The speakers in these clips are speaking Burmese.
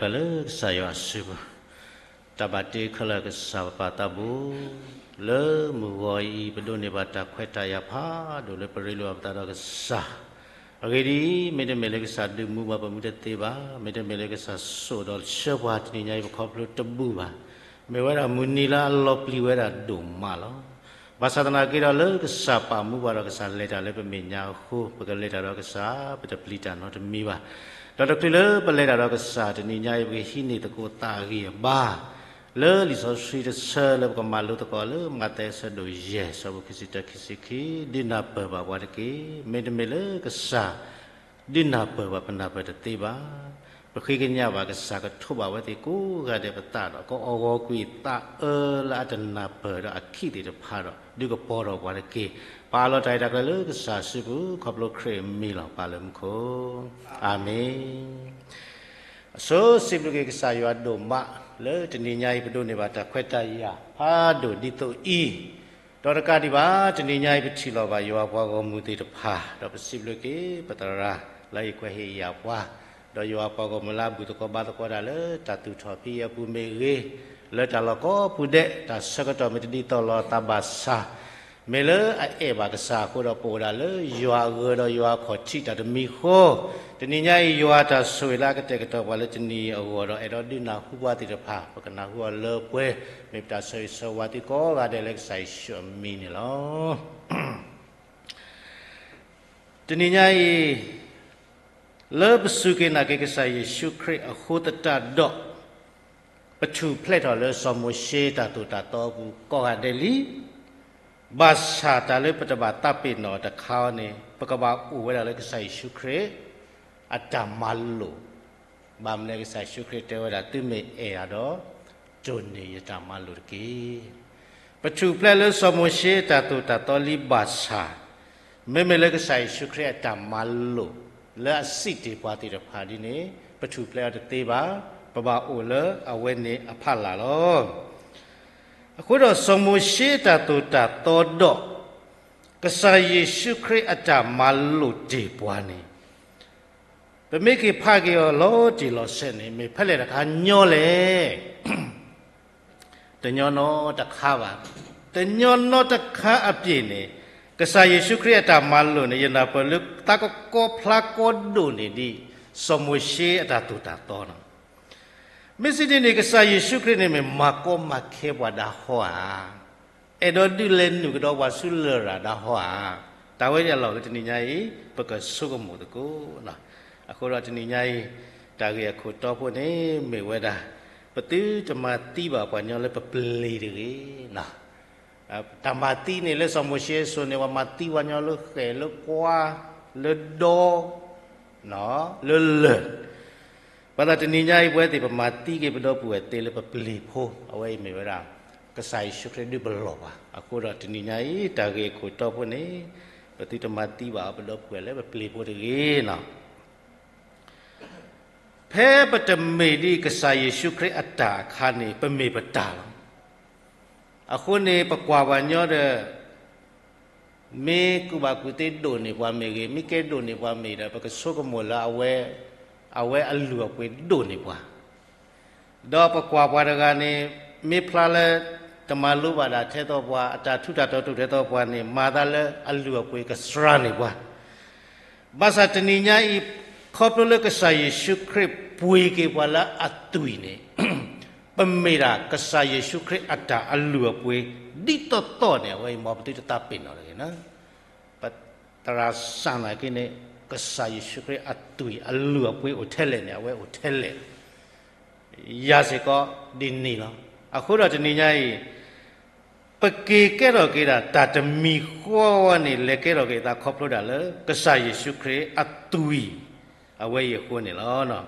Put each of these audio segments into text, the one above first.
ကလဆာယဆုတဘတိခလကသပတဘူလေမူဝီပဒုနေဘတာခွဲတရဖာဒိုလေပရိလောပတာကစာအဂေဒီမေတ္တမေလကစာဒုမူဘပမှုတတေပါမေတ္တမေလကစာဆိုတော့ရှဘတ်နိညာယခေါပလို့တဘူပါမေဝရမူနီလာလောပလီဝရဒုမလောဘာသာတနာကေရလေကစာပါမူဘာရကစာလေတာလေပမေညာဟုပကလေတာရကစာပတပလီတာနော်တမီပါတော်တော်ကလေးပလဲတာတော့ကစားတနေညာရဲ့ဟိနေတကိုတာကြီးဘာလေလီဆိုဆွေးတဲ့ဆာလကမလို့တကောလေမတဲ့ဆဒိုရဲဆဘခစီတခစီခီဒီနာပဘဝရကေမေတမေလေကစားဒီနာပဘပနာပတတေပါပခိကညာဘာကစားကထုဘဝတိကိုကတဲ့ပတာတော့ကောအောကွီတာလာတနာပရအခီတေတဖာတော့ဒီကပေါ်တော့ဝရကေပါလောတိုင်တကလေကစားရှိဘူးခပလခရမီလောပါလမခိုအာမင်အစိုးစိပကေကစားရွာဒိုမလေတနေညာဤပဒုနေပါတခွဲတရဖာဒိုဒီတိုဤတော်ရကတိပါတနေညာဤပတိလောပါယောဘွားကောမူတိတဖာတော့ပစိပကေပတရာလိုက်ခွဲဟေယဘွားတော့ယောဘွားကောမလာဘူးတကောဘာတကောဒါလေတတူထောပိယပုမေရေလေတလကောပုဒေတဆကတော်မတတိတော်လောတဘာစာမေလအေဘာကစားကိုတော့ပေါ်လာလေယွာရောယွာခေါ်ချိတာတမီခိုတနိညာယွာတာဆွေလာကတဲ့ကတော့ဘာလဲတနီအော်တော့အဲ့တော့ဒီနာခုဘဝတိတဖာပကနာဟူလောပွဲမေတ္တာဆွေဆဝတိကောကတဲ့လက်ဆိုင်ရှုမီနေလောတနိညာလောပစုကေနာကေကစားယေရှုခရစ်အခုတတတော့ပထုဖလက်တော်လောစမရှေတာတူတာတော့ဘူးကောကတဲ့လီဘာသာတလည်းပတဘာတပ်ပိနောတခါနေပကဘာဥဝဲလည်းကဆိုင်ရှုခရအတမလုဘာမလည်းကဆိုင်ရှုခရတဲဝဒတိမေအေရတော့ဂျုန်နေယတမလုကေပထုပလက်လည်းစမရှိတတူတတော်လီဘာသာမေမေလည်းကဆိုင်ရှုခရအတမလုလက်စိတေပွားတိရဖာဒီနေပထုပလက်တေပါပဘာဥလအဝဲနေအဖလာလောအခုတော့စမရှိတတူတတော်တော့ကစားယေရှုခရစ်အတမလုတေပွားနေပမေကိဖာကေယောလောတီလောဆနေမေဖက်လေတခါညောလေတညောနောတခါပါတညောနောတခါအပြည့်နေကစားယေရှုခရစ်အတမလုနေယနာပလုတကောဖလာကောဒုနေဒီစမရှိအတတူတတော်နော်မစ္စည်းနေကစားယေရှုခရစ်နေမှာကောမခေဘဝဒါဟွာအဲ့တော့ဒီလည်းနုကတော့ဝါဆုလရာဒါဟွာတာဝဲရလောကတနိညာယပကဆုကမှုတကိုနော်အခုတော့တနိညာယတာကေခုတော့ဖို့နေမေဝဲတာပတိတမတိပါပညောလည်းပပလီတွေနော်တမတိနေလဲစမရှိဆိုနေဝမတိဝညောလို့ခဲလို့ကွာလဒိုနော်လဘာသာတနိညာယပွဲတိပမာတိကေဘတော့ပွေတေလပပလီဖိုးအဝဲမေဝဲတာကဆိုင်ရှုခရဒိဘလောပါအခုတော့တနိညာယတာကေခုတော့ဖို့နေပတိတမတိပါဘတော့ပွေလဲပပလီဖိုးတေနော်ဖဲပတမေဒီကစားယေရှုခရစ်အတ္တခါနေပမေပတာအခုနေပကွာဝညောတဲ့မေကုဘကုတေဒိုနေပွားမေကေမိကေဒိုနေပွားမေတာပကဆုကမောလာအဝဲအလူအကွေဒိုနေပွားတော့ပကွာပွားတကနေမေဖလာလဲတမလူပါတာထဲတော့ပွားအတာထုတာတော့ထဲတော့ပွားနေမာသာလဲအလူအကွေကစရာနေပွားဘာသာတနိညာဤခေါပလကစားယေရှုခရစ်ပွေကေပွာလာအတူနေပမေရာကစားယေရှုခရစ်အတာအလူအပွေဒီတော့နေဝဲမောပတိတပင်နော်လေနော်ပတရာဆန်လာကိနေကစားယေရှုခရစ်အတူအလူအပွေကိုထဲလဲနေဝဲကိုထဲလဲရစေကောဒီနီလောအခုတော့ဒီညကြီးပကေကဲတော့ကေတာတာတမီခေါ်ဝနေလေကဲတော့ကေတာခေါပလို့တာလေကစားယေရှုခရစ်အတူအဝဲရခုနေလောနော်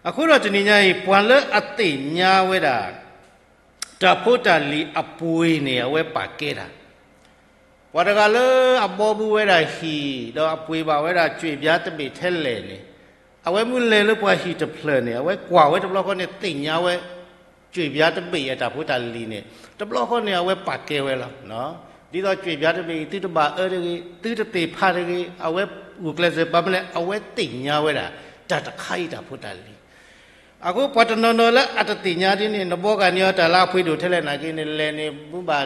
အခုတော့ဒီညကြီးပွန်လဲအသိညာဝဲတာတဖို့တလီအပွေးနေအဝဲပါကဲတာဝါတကလေအဘောဘူးဝဲတာဟီတော့အပွေးပါဝဲတာကြွေပြားတပိထဲလဲနေအဝဲမှုလဲလို့ပွားဟီတဖလနေအဝဲကွာဝဲတဘလောက်ခေါနေသိညာဝဲကြွေပြားတပိရတဖို့တလီနေတဘလောက်ခေါနေအဝဲပါကဲဝဲလားနော်ဒီတော့ကြွေပြားတပိတိတပါအေတိတတေဖာရေအဝဲဥကလစပမလဲအဝဲသိညာဝဲတာတတခိုက်တာဖို့တလီ အခုပတနောနောလည်းအတတိညာဒီနေနဘောကညောတလာဖွေတို့ထဲလဲနာကိနေလဲနေဘုဘာ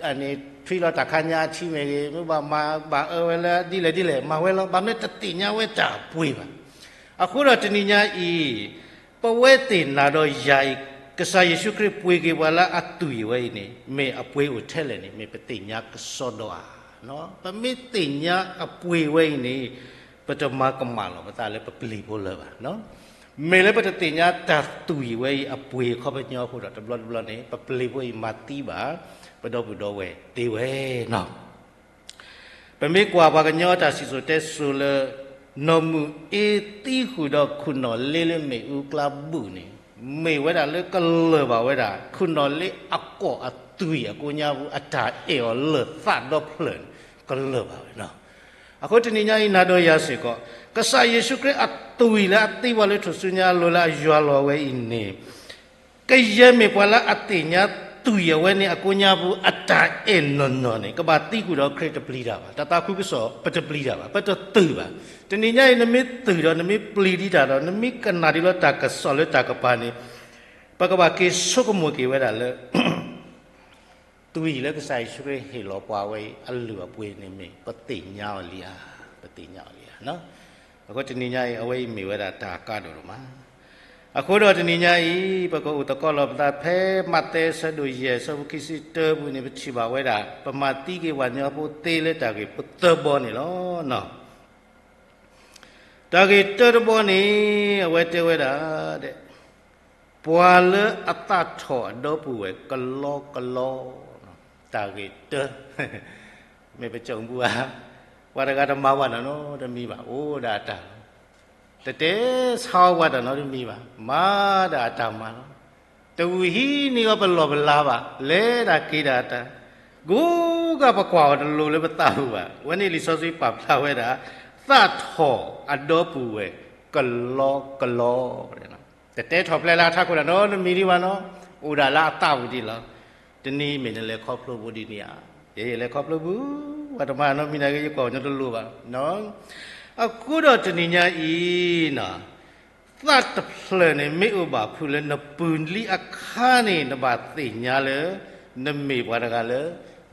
အနေဖိလတခညာချီမေဘုဘာမာဘာအဝဲလဲဒီလေမဝဲလောဘာမဲ့တတိညာဝဲတာပွေပါအခုတော့တဏိညာဤပဝဲတင်နာတော့ယာယကဆာယေရှုခရစ်ပွေကေဝလာအတူဝဲနေမေအပွေကိုထဲလဲနေမေပတိညာကစောတော့နော်ပမေတိညာအပွေဝဲနေပတမကမလောပတာလဲပပလီဘောလဲပါနော်မေလည်းပတတိညာတတူဝဲအပွေခေါပညောဖို့တော့တဘလနေပပလီဘောမာတီပါပတော့ဘူးတော့ဝဲတေဝဲနော်ပမေကွာဘာကညောတာစီဆိုတဲဆိုလနော်မူအေတီခုတော့ခုနော်လေးမေဥကလဘူးနေမေဝဲတာလေကလပါဝဲတာခုနော်လေးအကောအတူရကိုညာဘူးအတာအေော်လသတ်တော့ဖလန်ကလပါဝဲနော်အခုတနေ့ညဤနာတော့ရစေကောကဆာယေရှုခရစ်အတူရလာအတိဝလေထဆုညာလောလာယွာလောဝဲဤနေကရဲမေပွာလာအတိညာတူရဝဲနေအကိုညာဘူးအတာအေနော်နေကဘာတိကူတော့ခရစ်တပလီတာပါတတာခုကစောပတပလီတာပါပတတူပါတနေ့ညဤနမိတူတော့နမိပလီတီတာတော့နမိကနာဒီလောတာကစောလေတာကပါနေပကဘာကေဆုကမွေကေဝဲတာလေတူရလေကဆိုင်ရှုရဟေလောပွားဝဲအလူအပွေနေမေပတိညာလီယာပတိညာလီယာနော်အခုတနေ့ညဤအဝဲမေဝဲတာတာကတော့မှာအခုတော့တဏိညာဤပကောဥတကောလောပတာဖဲမတ်တဲဆဒုယေသဘကိစီတေဘူးနေပချိပါဝဲတာပမတိကေဝညောပုတေလက်တာကေပတဘောနေလောနော်တာကေတတဘောနေအဝဲတဲဝဲတာတဲ့ပွာလအတထောတော့ပူဝဲကလောနော်တာကေတမေပကြုံဘူးဟာဝါရကဓမ္မဝါနော်တမီပါအိုးဒါတာတတဲဆောဝတ်တော်မိပါမာတာတမန်တူဟီနေကဘလောဘလာပါလဲတာကေတာတာကိုကပကွာတလူလည်းမတတ်ဘူးပါဝနေ့လီစောစိပပလာဝဲတာသတ်ထောအတော်ပူဝဲကလောတဲ့နော်တတဲထောပလဲလာထခုလားနော်မီဒီပါနော်ဥဒါလာအတဝတိလားတနည်းမင်းလည်းခေါပလို့ဘူးဒီနေရာရေလည်းခေါပလို့ဘူးဝတ္တမနော်မိနာကြီးကောညတ်လို့ပါနော်အခုတော့တဏိညာဤနော်သတ်တဖလနေမေဥပါဖူလဲနပူလီအခါနေနဘာသိညာလဲနမေဘွားတကလဲ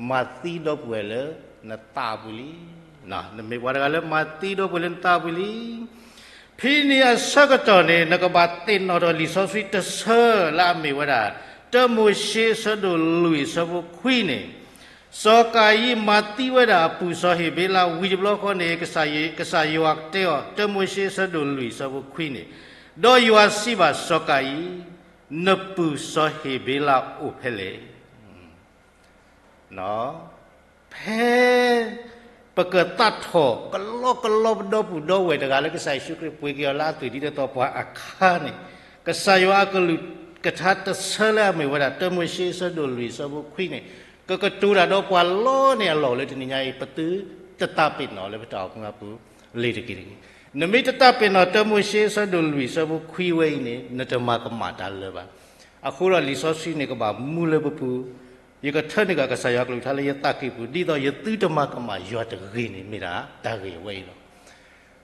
မတိတော့ပွယ်လဲနတာဘူးလီနော်နမေဘွားတကလဲမတိတော့ပွယ်လဲနတာဘူးလီဖိနီယဆကတော်နေနကဘာတင်တော်လီဆောဆွီတဆလာမေဝရာတမိုရှိဆဒိုလူစဘခွီနေစောကာယီမာတိဝဒပူစောဟေဘေလာဝီဘလောခောနေကဆာယေဝတ်တေောတမွေရှိဆဒုလူစဘခွိနေဒေါ်ယွာစီဘာစောကာယီနပူစောဟေဘေလာဥဖဲလေနော်ဖဲပကတတ်ထောကလောဒေါ်ပူဒေါ်ဝဲတကလည်းကဆာရှုခရပွေကြောလာတူဒီတော့ပွားအခါနေကဆာယောကလူကထာတဆလာမေဝဒတမွေရှိဆဒုလူစဘခွိနေကတူရတော့ပွာလောနေလောလေတနိညာပတူတတပိနော်လေပတောကငါပူလေတကိတကိနမိတတပိနော်တမွရှိဆဒုလူစဘခွီဝဲနေနတမကမတာလေပါအခုတော့လီဆောစီနေကပါမူလေပပူယကထနေကဆာယကလူထားလေယတကိပူဒီတော့ယတိတမကမယောတကိနေမိတာတာကေဝဲတော့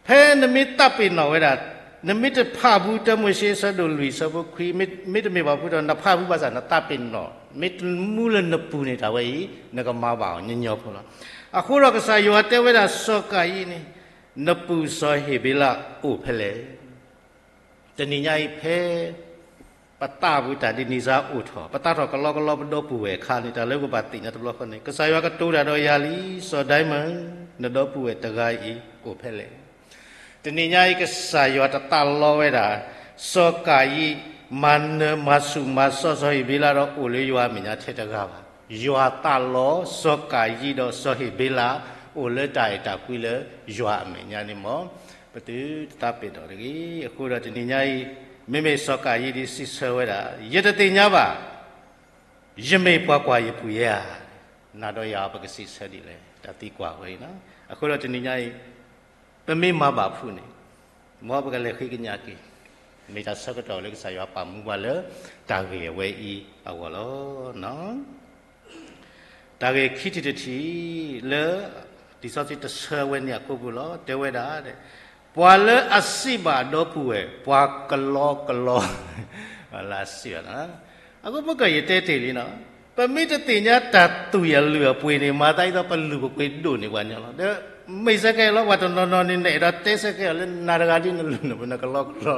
ဖဲနမိတပိနော်ဝဲတာနမိတဖဘူးတမွရှိဆဒုလူစဘခွီမိတမေပါဘူးတော့နဖဘူးပါစနတပိနော်မေတမူလနပူနေတာဝဲနကမပါညညောဖလားအခုတော့ကစားယောတဲဝဲတာစောကယီနေနပူစောဟေဘီလာဥဖလေတဏိညာဤဖဲပတဝိတာဒီနိစာဥထောပတထောကလောဘဒပူဝဲခါနေတာလေကပတိညာတဘလခနေကစားယောကတူတာတော့ယာလီစောဒိုင်မန်နဒောပူဝဲတဂိုင်ဤဥဖလေတဏိညာဤကစားယောတတလောဝဲတာစောကယီမန်မဆုမဆော့ဆောဟိဘေလာတော့အိုလေးရွာမညာထက်တကားပါရွာတလောစောကာကြီးတော့ဆောဟိဘေလာအိုလက်တိုင်တာကွေလေရွာမညာနေမောပတူတပိတော်ကြီးအခုတော့ဒီညကြီးမိမိစောကာကြီးဒီစစ်ဆွဲတာရတတိညာပါရမေပွားကွာရပူရနာတော့ရပကစီဆက်ဒီလေတတိကွာဝေးနော်အခုတော့ဒီညကြီးပမေမပါဖုနေမောပကလေခိကညာကြီးမေတ္တာစကတော်လေးကဆာရပါမှုပါလေတာကေဝဲဤအဝလောနော်တာကေခိတိတတိလေဒီစောစီတဆဝဲညကိုဘူးလောတဲဝဲတာတဲ့ပ ปัวเลอสิบาดอปุเอปัวกลอกลอลาสิวนะอากูมันก็ยิ่งเตะเลยนะปะไม่จะตีนี้ตัดตุยเหลือปุยนี่มาได้ต้องเป็นลูกปุยดูนี่วันนี้ละเด้อไม่ใช่แค่เราว่าตอนนอนนี่เนี่ยเราเตะสักแค่เล่นนาฬิกาดินนั่นเลยเป็นกลอกลอ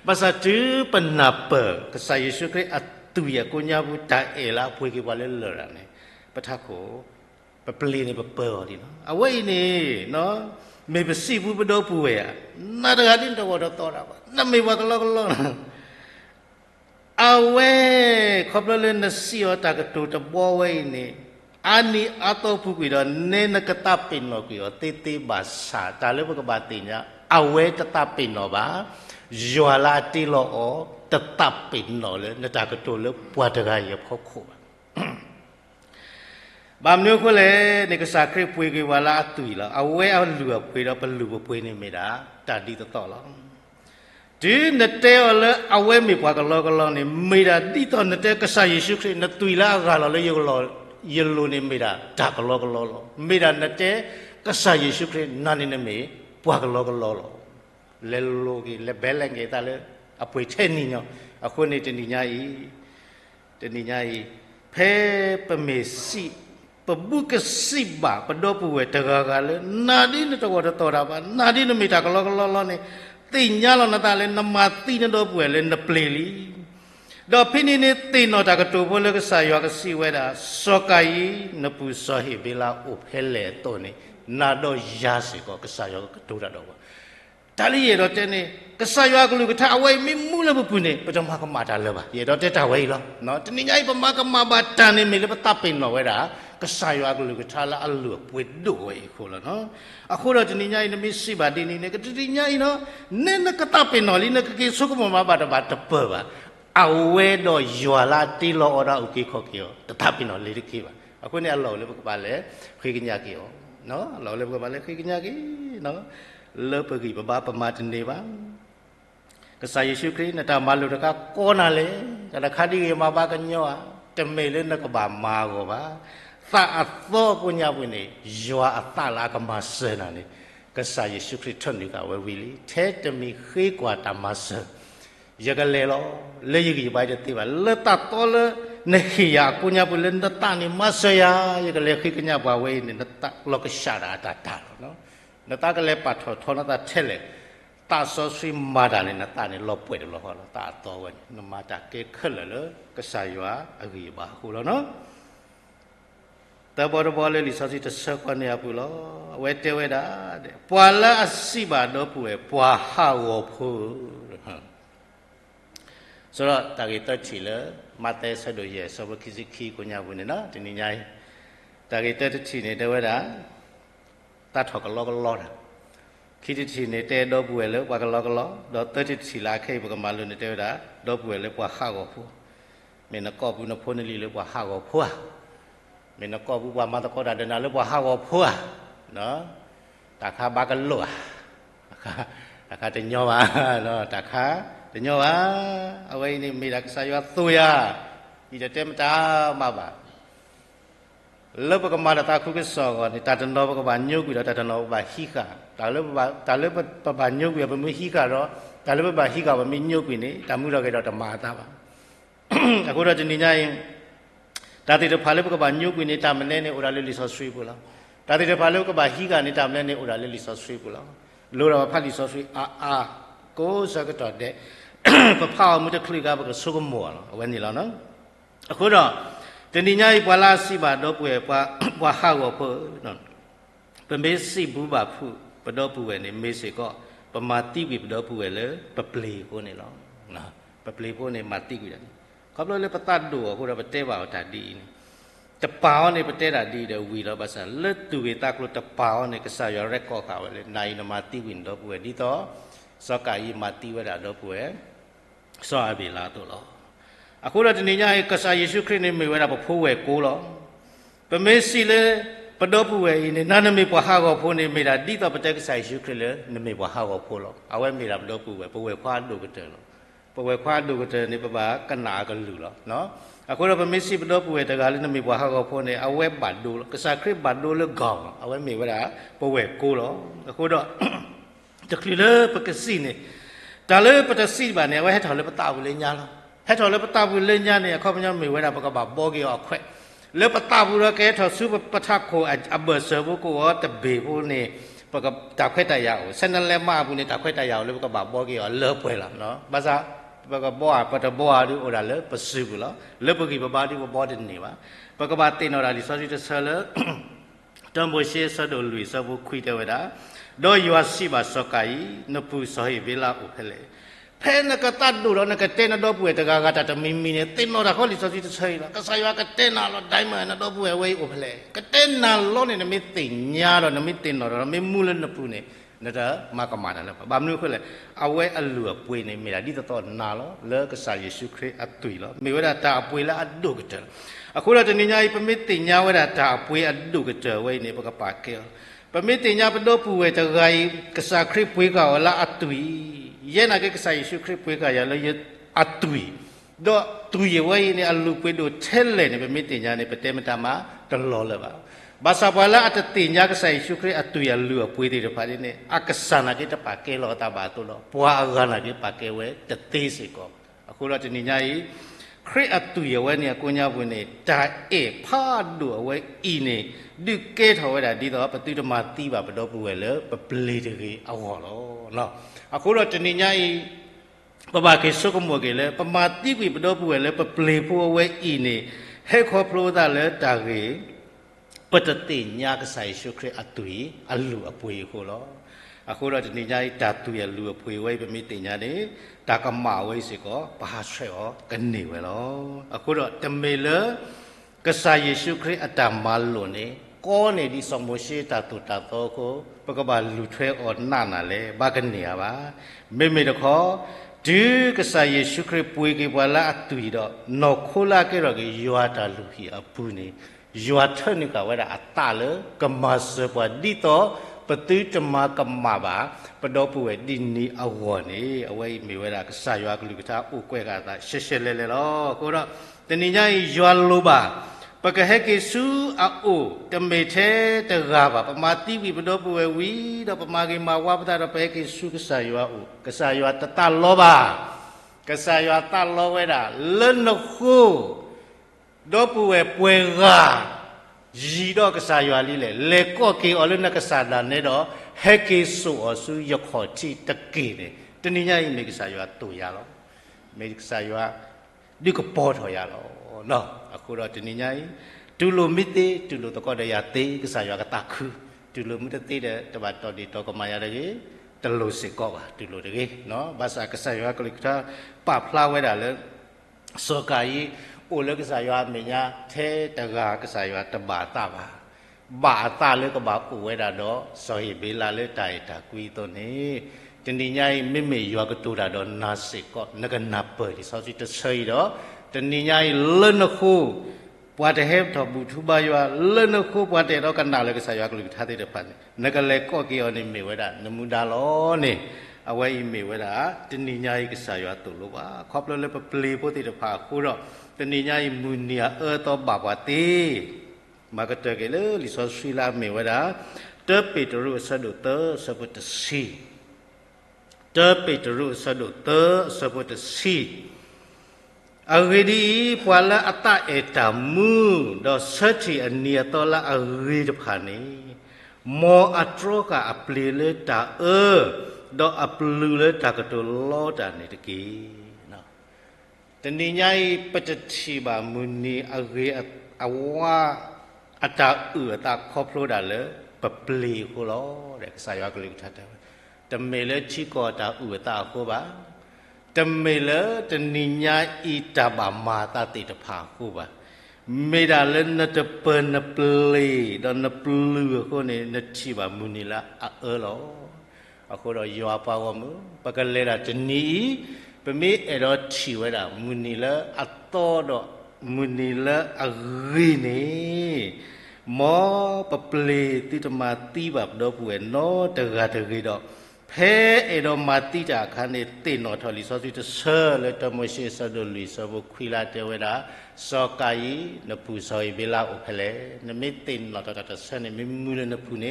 ภาษาจื้อเป็นนับเปิดก็ใส่ชุดคริสตุยกูเนี่ยบุตรเอล่าปุยกี่วันเล่นเลยนะปะทักโขปะเปลี่ยนนี่ปะเปิดดีเนาะเอาไว้นี่เนาะไม่เป็นสิบุบดอปุยอ่ะนาฬิกาดินตัวเราต่อเรานั่นไม่ว่ากลอกลอเอาไว้ขบเล่นนัสซี่ตากตัวจะบัวไว้นี่อันนี้อัตโตผู้กุยดอนเนนกตาปินโนกุยอติติบาสาตาเลปกบาติญะเอาไว้ตตาปินโนบายัวลาติโลโอตตาปินโนเลยนตากตัวเลปวดกายพกขู่บางนิ้วคนเลยในกษาคริปุยกุยวาลาตุยละเอาไว้เอาเหลือปุยเราเป็นเหลือปุยนี่ไม่ได้ตาดีต่อแล้วจีนเตอเลยเอาไว้มีปากกลอกนี่ไม่ได้ที่ตอนนเตอกษัตริย์เยซูคริสต์นตุยละกาลเลยยกลอยิลูนี่ไม่ได้จากกลอกไม่ได้นเตอกษัตริย์เยซูคริสต์นั่นนี่ไม่ปากกลอกเลโลกีเลเบลเลงเกตาเลยอภัยเช่นนี้เนาะอคนนี้จะนิยายเพปเมสิปบุกสิบาปดอปุเวตกากาเลยนาดีนตัวตัวราบนาดีนไม่จากกลอกนี่ตีนยาลนาตาเลนมาตีนดอป่วยเลนเปลีลีดอพินิเนตีนอจากตัวพลกสายกสิเวดาสกายนปุสาหิเบลาอุเพเลตัวนี้นาดอยาสิก็กสายกตัวระดอกตาลีเยดอเจนี่กสายกลูกท้าไว้ไม่มูลบุปุนี่ประจำมาก็มาตาเลยบ่เยดอเจท้าไว้หรอเนาะทีนี้ไอ้ประมาก็มาบาตานี่มีเลยปตาเป็นเนาะเวดากษายกลูกท้าละอัลลูปวยดูไว้คนละเนาะอะคนเราจะนิยายนี่มีสิบาดีนี่เนี่ยก็จะนิยายเนาะเนี่ยนักตาเป็นเนาะลีนักกิสุกมาบาตบาตเปิดว่าเอาเวดยัวลาติโลอราอุกิขอกิโอตตาเป็นเนาะลีริกิว่าอะคนเนี่ยอัลลอฮ์เลยบอกว่าเลยคุยกันยากิโอเนาะอัลลอฮ์เลยบอกว่าเลยคุยกันยากิเนาะเลิกไปกี่บ้าประมาทนี่บ้างกษายเยซูคริสต์นั่นตามาลุตะก้าโกนาเลยแต่ข้าดีมาบ้ากันเนาะแต่ไม่เล่นนักบ้ามาก็บ้าตาอัตโตกุญญาบุนียัวอัตตาลากมาเสนานี่กษัตริย์เยซูคริสต์ท่านนี้ก็เววิลีเทตมีขี้กว่าตามาเสยกเลโลเลยยิ่งไปจะตีว่าเลตัดตัวเลยเนี่ยอยากกุญญาบุนีนัตตานี่มาเสยยกเลขี้กุญญาบาเวนี่นัตตาโลกชาดาตาตาเนาะนัตตาก็เลยปัดทอนัตตาเทเลตาโซซีมาดานี่นัตตานี่ลบไปเลยฮะตาตัววันนมาจากเกขึ้นเลยกษัตริย์ว่าอะไรบ้าหูแล้วเนาะแต่บริบทเลยลิซาซิตเสกวันนี้พูดแล้วเวทเวดาปัวละสิบาดอพูเอปัวฮาวพูสระตากิตชิเลมาเตสดูเยสบกิซิคีกุญญาบุญนะทีนี้ไงตากิตชิเนี่ยเดวดาตาถกลอกลอดคิดชิเนี่ยเตดอพูเอเลยปัวกลอกลอดอตติชิลาเคยปกมาลุนเดวดาดอพูเอเลยปัวฮาวพูเมนกอบุนพูนลีเลยปัวฮาวพูมีนักก็บุบมาตะโกนเดินอะไรบ่ฮาวพัวเนาะตาข้าบากันลัวตาข้าจะย่อมาเนาะตาข้าจะย่อมาเอาไว้นี่มีรักษาอยู่ตัวยาอีจะเต็มตามาบ่เลิกก็มาตาคุกสอก่อนตาจะนอก็บานยุกอยู่ตาจะนอบาฮิกาตาเลิกบานยุกอยู่เป็นมิฮิกาเนาะตาเลิกบาฮิกาเป็นมิยุกอยู่นี่ตามุเราก็จะมาตาบ่แต่คนเราจะนี่ไงตาติดพาเลปก็บายุกุนิตามเล่นในอุราลิสอสรีบุลาตาติดพาเลปก็บาฮิกานิตามเล่นในอุราลิสอสรีบุลาลูราพาลิสอสรีโกสักตัวเด็กพอพาวมุตะคลิกาบก็สุกมัววันนี้แล้วเนาะအခုတော့တဏိညာဤပွာလာစီပါတော့ပွေပွာဟောဖို့နော်ပမေစီဘူးပါဖုပတော့ပွေနေမေစေကောပမာတိဝိပတော့ပွေလေပပလီကိုနေလောနော်ပပလီကိုနေမာတိကိုရတယ်เขาเลยปตัดดูเขาเราไปเตะบ่าวตัดดีจะเปล่าเนี่ยไปเตะตัดดีเดี๋ยววีเราภาษาเลือดตัวตากลุจะเปล่าเนี่ยก็สายเรกก็ข่าวเลยนายนมาตีวินดอป่วยดีต่อสกายมาตีเวลาดอป่วยสอบเวลาตัวเราအခုတော့ဒီနေ့ညရဲ့ကစားယေရှုခရစ်နဲ့မိဝဲတာဖို့ဝဲကိုလောပမေစီလေပတော့ပူဝဲနေနာနမေပွားဟာကိုဖို့နေမိတာတိတော့ပတက်ကစားယေရှုခရစ်လေနမေပွားဟာကိုဖို့လောအဝဲမိတာပတော့ပူဝဲပဝဲခွာလို့ကတဲ့လောပဝဲခွာလို့ကတဲ့နေပပကနာကလူလောနော်အခုတော့ပမေစီပတော့ပူဝဲတကားလေးနမေပွားဟာကိုဖို့နေအဝဲဘတ်ဒူကစားခရစ်ဘတ်ဒူလေကောင်းအဝဲမိဝဲတာပဝဲကိုလောအခုတော့ จะคลีเลอร์ปกติเนี่ยแต่เลยปกติบ้านเนี่ยไว้ให้ถอดเลยปตาบุเรญญาแล้วให้ถอดเลยปตาบุเรญญาเนี่ยเขาไม่ยอมมีเวลาปกบาบอกกี่ออกแควเลยปตาบุเรแกถอดซื้อปะทักโคอับเบิร์เซอร์บุกูว่าแต่เบบุเนี่ยปกตาแควตายาวเส้นนั้นแหลมมาบุเนี่ยตาแควตายาวเลยปกบาบอกกี่ออกเลิกไปแล้วเนาะภาษาปกบัวปะบัวดูโอราเลยปซื้อบุแล้วเลยปกี่ปะบาดูปะบอดินนี่วะปกบาตีนโอราลิซอจิตเซลจอมบุเชสะดุลุยสะบุคุยเตวดาโดยยัวสิบาสกายนปุสอยเวลาอุเพเลเพนกตัดดูแล้วนกเตนดอบุเอตกากาตะมิมิเนี่ยตินโนราคอลิซอจิตเซยละก็สายว่ากเตนาลอไดมันนดอบุเอเวอุเพเลกเตนาลอเนี่ยไม่ติญาลอไม่ตินโนราไม่มูลนปุเนี่ยนั่นแหละมากมาแล้วบางมื้อคนเลยเอาไว้อัลลัวป่วยเนี่ยมีอะไรที่ต่อนาลอเลิกสายเยซูคริสต์อัตุยลอมีเวลาตาป่วยละอัดดูกเจอအခုတော့တနည်းအားဖြင့်ပမစ်တင်ညာဝဒတာအပွေအဒုကကြဝိနေပကပါကေပမစ်တင်ညာပဒိုပူဝေတဂိုင်ကစာခရစ်ပွေကဝလာအတူယေနာကေကစာယေရှုခရစ်ပွေကရလယအတူတော့သူရဝိနေအလူပွေတို့ထဲလေနေပမစ်တင်ညာနေပတေမတာမှာတလောလပါဘာသာပလာအတတင်ညာကစာယေရှုခရစ်အတူရလူပွေတွေတဖာနေအကဆာနာကေတပါကေလောတာပါတူလောပွာအဂနာကေပါကေဝဲတသေးစေကောအခုတော့တနည်းအားခရစ်အတူရဝဲနေကိုညာဝင်နေတာအေဖာဒူအဝဲဤနေဒီကဲထော်ဝဲတာဒီတော့ပတိတမတီးပါဘတော်ပူဝဲလေပပလေးတကြီးအဝေါ်လောနော်အခုတော့တဏိညာဤပပကေစုကမောကေလေပမာတိကွေဘတော်ပူဝဲလေပပလေးဖို့ဝဲဤနေဟဲခေါ်ဖလိုတာလေတာကြီးပတတိညာကဆိုင်ရှုခရစ်အတူအလူအပွေခိုလောအခုတော့ဒီနေ့ညတာတူရလူအဖွေဝဲပမိတင်ညာနေတာကမဝဲစီကောဘာဆွဲရောကနေဝဲလောအခုတော့တမေလကဆာယေရှုခရစ်အတမလုံးနေကောနေဒီဆောင်မရှိတာတူတာတော့ကိုပကပလူထွဲအော်နာနာလေဘာကနေရပါမေမေတခေါ်ဒီကဆာယေရှုခရစ်ပွေကေပွာလာအတူတော့နော်ခိုလာကေရောကေယွာတာလူဟီအပူနေယွာထနိကဝဲတာအတလေကမဆပွားဒီတော့ปฏิจมากรรมบาปดอปุเวดินีอวอนี่เอาไว้มีเวลาก็สายว่ากลุกท้าอุกเวกาตาเชเลๆลอก็တော့ตนิญายัวโลบาปะกะเฮกิสุอะโอตะเมเทตะกาบาปมาติวิปดอปุเววีดอปมาเกมาวาปตาดอเปกิสุกสายว่าโอกสายว่าตะตะโลบากสายว่าตะโลเวดาเลนคูดอปุเวป่วยกายีดอกษายาลีเลก็เกอลนกษาดาเนี่ยดอเฮเกสุอสุยขอจิตะเกเนี่ยตนิญาอิเมกษายาตุยาลอเมกษายาดิก็ปอถอยาลอเนาะအခုတော့တนิญาတူလိုမိတေတူလိုတကောတရာတေကษายากะตะခုတူလိုမိတေတဲ့တဘာတော်ဒီတော့ကမာရတဲ့တလို့စေကောပါတူလိုတကေเนาะဘာသာကษายากလိကတာပဖလာဝဲတာလေစောကာယီโอเลกษายาเมียเทตกากษายาตบาตาบาตาเลก็บาอุเวดาดอสอหิเบลาเลไตตากุยตัวนี้จนิญายมิเมยัวกตูดาดอนาสิก็นกนาเปิดสอสิตเซยดอจนิญายเลนคูปวาเตเฮทบุทุบายัวเลนคูปวาเตดอกันดาเลกษายากลุทาเตเดปันนกเลก็เกอนิเมเวดานมุดาลอนี่เอาไว้เมเวดาจนิญายกษายาตุโลบาครอบเลยปเปลีโพติตภาคูรอตนิญาอิมุนียตอบากวาติมากะเตเกเลลิซอสุลาเมวดาเตเปตรุสะดุเตสะพุตสีเตเปตรุสะดุเตสะพุตสีอเวดีปวาละอัตตะเอตามุดอสัจจิอเนียตอละอเวดภานีมออัตโรกะอปลีเลตาดออปลูเลตากะตุลอตานิตะกีตนิญาปัจจิบามุนีอเกอวาอัตาตาครอบโลดาเลปปลีโคลอเดกสายากลิกทัตตะเมเลชิกอตาตาโคบาตะเมเลตนิญาอิตาบามาตาติตภาโคบาเมดาเลนตะเปนปลีดอนปลือโคเนนชิบามุนีละลออะโคดอยอปาวมุปะกะเลดาตนีปะมิเอดอชีเวดามุนีละอัตโตดอมุนีละอรีนีมอปะเปลติตมาตีบับดอปุเอโนตะกะตะกีดอ เพเอโดมาติจากคันเนตินอทอลิซอสิตเซอร์เลตมเชสดลิซอบุควิลาเทเวดาสอกายนปูซอยเบลาโอเพเลนเมตินนอตตะเซนเมมูเลนปูเน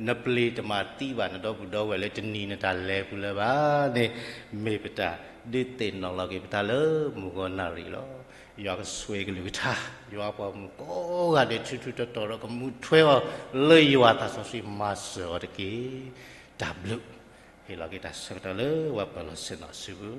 นเปลีตมาติบานดอบุดอเวเลจนีนตาเลปุเลบาเนเมปตาดิตินนอลกิปตาเลมุกอนาริโลยากสวยกลิทายากปมโกกะเดชุตตอรกมุทเวเลยยวาตาสสิมาสอตะกีดับลุHila kita sekali wapala senasibu.